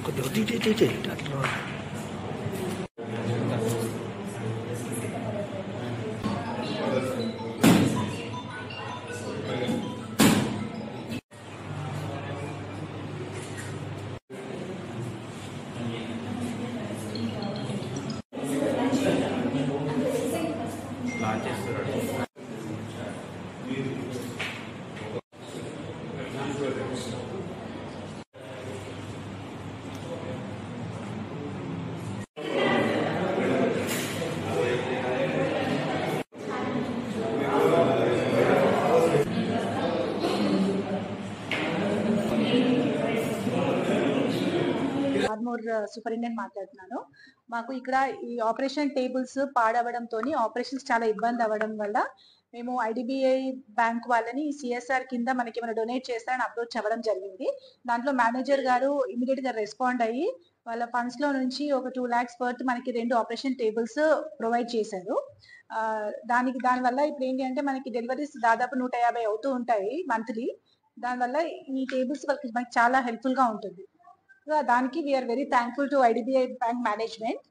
అట్లా ఆర్మూర్ సూపరింటెండెంట్ మాట్లాడుతున్నాను. మాకు ఇక్కడ ఈ ఆపరేషన్ టేబుల్స్ పాడవడంతో ఆపరేషన్స్ చాలా ఇబ్బంది అవ్వడం వల్ల మేము ఐడిబిఐ బ్యాంక్ వాళ్ళని సిఎస్ఆర్ కింద మనకి ఏమైనా డొనేట్ చేస్తారని అప్రోచ్ అవ్వడం జరిగింది. దాంట్లో మేనేజర్ గారు ఇమీడియట్ గా రెస్పాండ్ అయ్యి వాళ్ళ ఫండ్స్ లో నుంచి ఒక 2 lakhs వర్త్ మనకి 2 ఆపరేషన్ టేబుల్స్ ప్రొవైడ్ చేశారు. దానివల్ల ఇప్పుడు ఏంటి అంటే మనకి డెలివరీస్ దాదాపు 150 అవుతూ ఉంటాయి మంత్లీ. దానివల్ల ఈ టేబుల్స్ వాళ్ళకి మనకి చాలా హెల్ప్ఫుల్ గా ఉంటుంది. దానికి we are very thankful to IDBI bank management.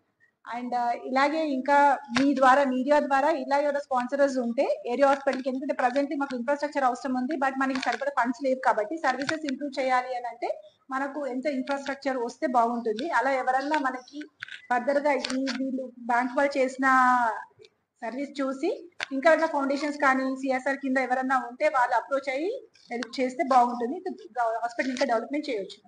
And ఇలాగే ఇంకా మీ ద్వారా మీడియా ద్వారా ఇలాగే స్పాన్సర్స్ ఉంటే ఏరియా హాస్పిటల్కి, ఎందుకంటే ప్రజెంట్ మాకు ఇన్ఫ్రాస్ట్రక్చర్ అవసరం ఉంది, బట్ మనకి సరిపడా ఫండ్స్ లేవు కాబట్టి సర్వీసెస్ ఇంప్రూవ్ చేయాలి అని అంటే మనకు ఎంత ఇన్ఫ్రాస్ట్రక్చర్ వస్తే బాగుంటుంది. అలా ఎవరన్నా మనకి ఫర్దర్ గా వీళ్ళు బ్యాంక్ వాళ్ళు చేసిన సర్వీస్ చూసి ఇంకా ఏమైనా ఫౌండేషన్స్ కానీ సిఎస్ఆర్ కింద ఎవరన్నా ఉంటే వాళ్ళు అప్రోచ్ అయ్యి హెల్ప్ చేస్తే బాగుంటుంది. హాస్పిటల్ ఇంకా డెవలప్మెంట్ చేయొచ్చు.